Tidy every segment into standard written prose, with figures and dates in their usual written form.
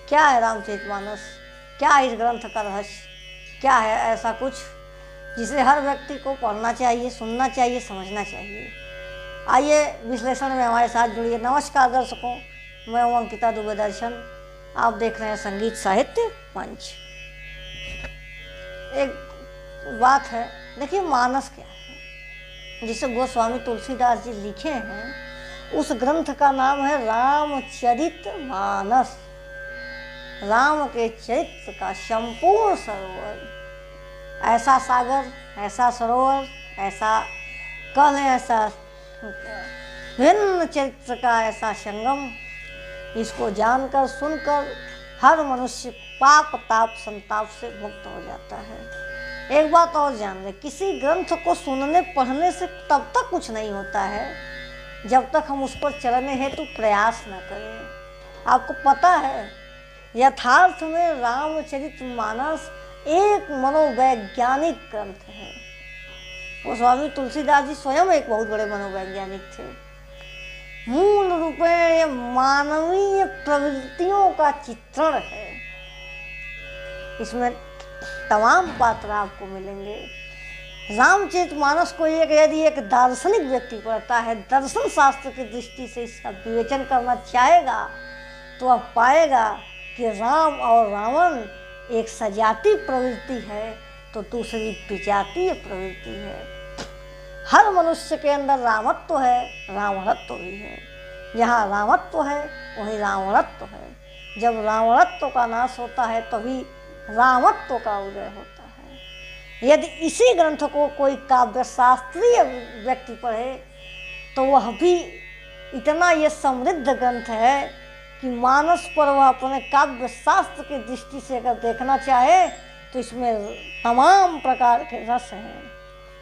क्या है रामचरितमानस, क्या है इस ग्रंथ का रहस्य, क्या है ऐसा कुछ जिसे हर व्यक्ति को पढ़ना चाहिए, सुनना चाहिए, समझना चाहिए। आइए विश्लेषण में हमारे साथ जुड़िए। नमस्कार दर्शकों, मैं हूं अंकिता दुबे दर्शन, आप देख रहे हैं संगीत साहित्य मंच। एक बात है, देखिए मानस क्या है, जिसे गोस्वामी तुलसीदास जी लिखे हैं, उस ग्रंथ का नाम है रामचरितमानस। राम के चरित्र का संपूर्ण सरोवर, ऐसा सागर, ऐसा सरोवर, ऐसा कह लें ऐसा भिन्न चरित्र का ऐसा संगम, इसको जानकर सुनकर हर मनुष्य पाप ताप संताप से मुक्त हो जाता है। एक बात और जान लें, किसी ग्रंथ को सुनने पढ़ने से तब तक कुछ नहीं होता है जब तक हम उस पर चलने हेतु प्रयास न करें। आपको पता है, यथार्थ में रामचरितमानस एक मनोवैज्ञानिक ग्रंथ है। वो स्वामी तुलसीदास जी स्वयं एक बहुत बड़े मनोवैज्ञानिक थे। मूल रूपेण ये मानवीय प्रवृत्तियों का चित्रण है। इसमें तमाम पात्र आपको मिलेंगे। रामचरितमानस को यदि एक दार्शनिक व्यक्ति पढ़ता है, दर्शन शास्त्र की दृष्टि से इसका विवेचन करना चाहेगा, तो वह पाएगा कि राम और रावण एक सजातीय प्रवृत्ति है तो दूसरी विजातीय प्रवृत्ति है। हर मनुष्य के अंदर रामत्व है, रावणत्व भी है। जहाँ रामत्व है वहीं रावणत्व है। जब रावणत्व का नाश होता है तभी रामत्व का उदय होता है। यदि इसी ग्रंथ को कोई काव्यशास्त्रीय व्यक्ति पढ़े तो वह भी इतना ये समृद्ध ग्रंथ है कि मानस पर वह अपने काव्य शास्त्र की दृष्टि से अगर देखना चाहे तो इसमें तमाम प्रकार के रस हैं।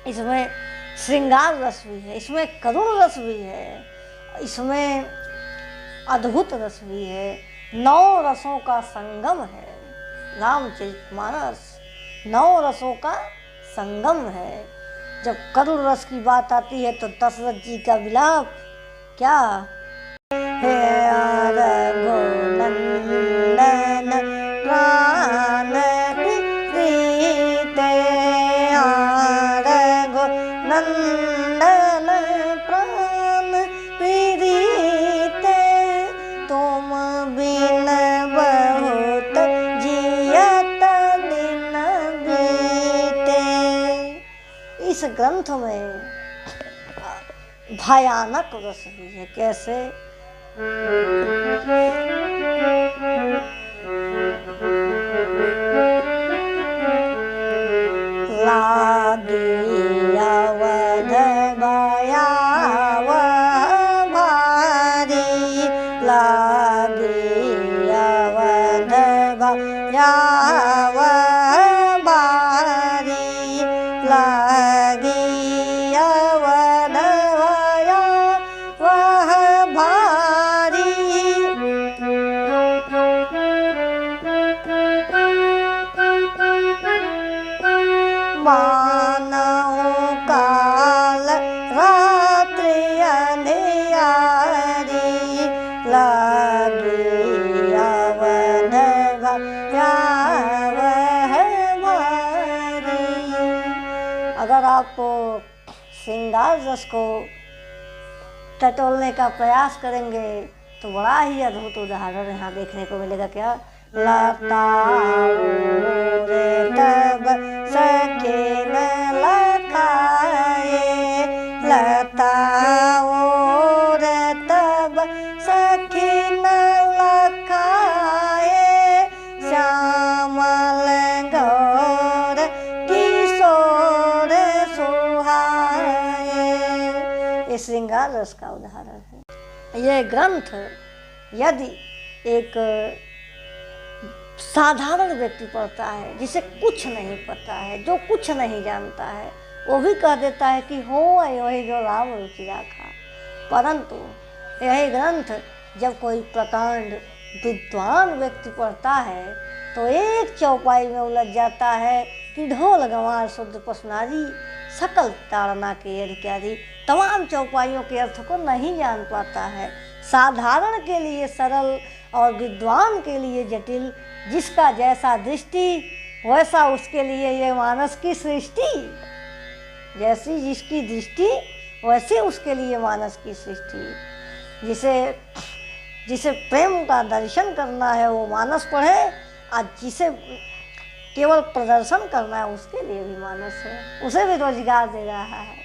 इसमें श्रृंगार रस भी है, इसमें करुण रस भी है, इसमें अद्भुत रस भी है। 9 रसों का संगम है रामचरितमानस, 9 रसों का संगम है। जब करुण रस की बात आती है तो दशरथ जी का विलाप, क्या इस ग्रंथ में भयानक रस भी है। कैसे? लागी अवध भयावह भारी, लागी अवध भयावह भारी, लागी अवध भयावह भारी। मानव काल रात्रि अंधियारी, लागी अवध भयावह भारी। अगर आप श्रृंगार रस को टटोलने का प्रयास करेंगे तो बड़ा ही अद्भुत उदाहरण यहाँ देखने को मिलेगा। क्या? लताओं रे तब सखी न लखाए, लताओं रे तब सखी न लखाए, श्यामल गौर किशोर सुहाए। ये श्रृंगार रस का उदाहरण है। यह ग्रंथ यदि एक साधारण व्यक्ति पढ़ता है, जिसे कुछ नहीं पता है, जो कुछ नहीं जानता है, वो भी कह देता है कि हो वही जो राम रुचि राखा। परंतु यही ग्रंथ जब कोई प्रकांड विद्वान व्यक्ति पढ़ता है तो एक चौपाई में उलझ जाता है कि ढोल गंवार शुद्ध पसनारी, सकल ताड़ना के अधिकारी, तमाम चौपाइयों के अर्थ को नहीं जान पाता है। साधारण के लिए सरल और विद्वान के लिए जटिल, जिसका जैसा दृष्टि वैसा उसके लिए ये मानस की सृष्टि। जैसी जिसकी दृष्टि वैसे उसके लिए मानस की सृष्टि। जिसे प्रेम का दर्शन करना है वो मानस पढ़े, और जिसे केवल प्रदर्शन करना है उसके लिए भी मानस है, उसे भी रोजगार दे रहा है।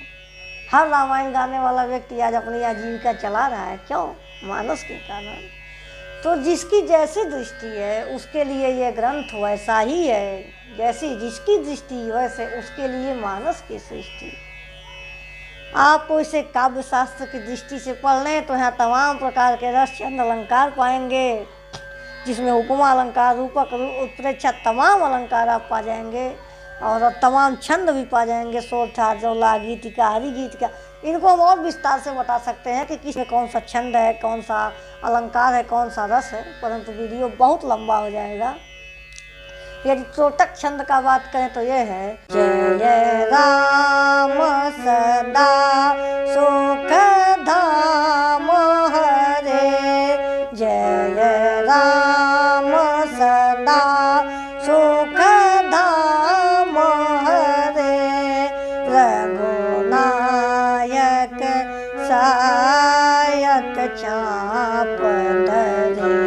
हर रामायण गाने वाला व्यक्ति आज अपनी आजीविका चला रहा है, क्यों? मानस के कारण। तो जिसकी जैसी दृष्टि है उसके लिए ये ग्रंथ वैसा ही है, जैसी जिसकी दृष्टि वैसे उसके लिए मानस की सृष्टि। आप इसे काव्य शास्त्र की दृष्टि से पढ़ लें तो यहाँ तमाम प्रकार के रस छंद अलंकार पाएंगे, जिसमें उपमा अलंकार, रूपक, उत्प्रेक्षा तमाम अलंकार आप पा जाएंगे, और तमाम छंद भी पा जाएंगे, सोरठा, जौला, गीतिका, हरि गीतिका। इनको हम और विस्तार से बता सकते हैं कि किसमें कौन सा छंद है, कौन सा अलंकार है, कौन सा रस है, परंतु वीडियो बहुत लंबा हो जाएगा। यदि त्रोटक छंद का बात करें तो यह है, जय राम सदा सुख धाम हरे, जय राम सदा सुख धाम हरे, रघुनायक सायक चाप धरे,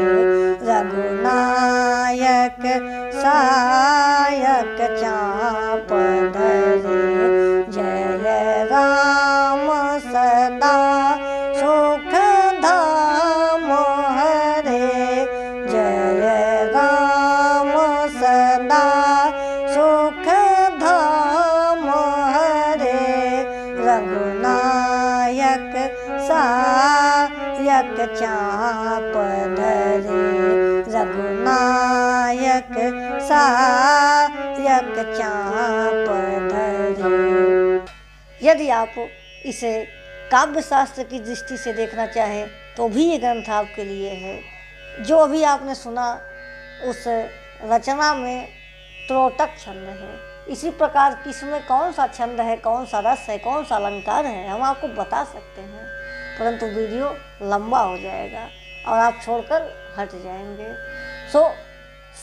रघुनायक सायक चाप धरे, जय राम सदा सुख धाम हरे, जय राम सदा सुख धाम हरे, रघुनायक सायक चाप धरे, रघुनायक सायक चाप धरे। यदि आप इसे काव्य शास्त्र की दृष्टि से देखना चाहें तो भी ये ग्रंथ आपके लिए है। जो अभी आपने सुना उस रचना में त्रोटक छंद है, इसी प्रकार किसमें कौन सा छंद है, कौन सा रस है, कौन सा अलंकार है, हम आपको बता सकते हैं, परंतु वीडियो लंबा हो जाएगा और आप छोड़कर हट जाएंगे। सो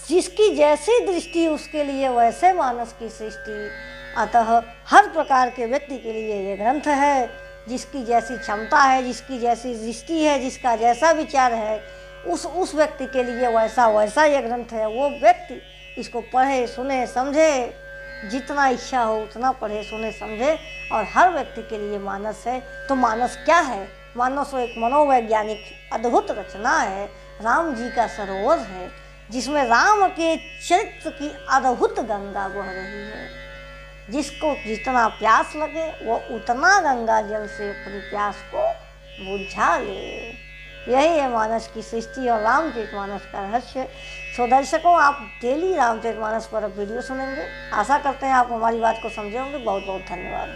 जिसकी जैसी दृष्टि उसके लिए वैसे मानस की सृष्टि। अतः हर प्रकार के व्यक्ति के लिए ये ग्रंथ है। जिसकी जैसी क्षमता है, जिसकी जैसी दृष्टि है, जिसका जैसा विचार है, उस व्यक्ति के लिए वैसा ये ग्रंथ है। वो व्यक्ति इसको पढ़े, सुने, समझे, जितना इच्छा हो उतना पढ़े, सुने, समझे। और हर व्यक्ति के लिए मानस है। तो मानस क्या है? मानस एक मनोवैज्ञानिक अद्भुत रचना है, राम जी का सरोवर है, जिसमें राम के चरित्र की अद्भुत गंगा बह रही है। जिसको जितना प्यास लगे वो उतना गंगा जल से अपनी प्यास को बुझा ले। यही है मानस की सृष्टि और रामचरितमानस का रहस्य। सो दर्शकों, आप डेली रामचरितमानस पर वीडियो सुनेंगे। आशा करते हैं आप हमारी बात को समझे होंगे। बहुत बहुत धन्यवाद।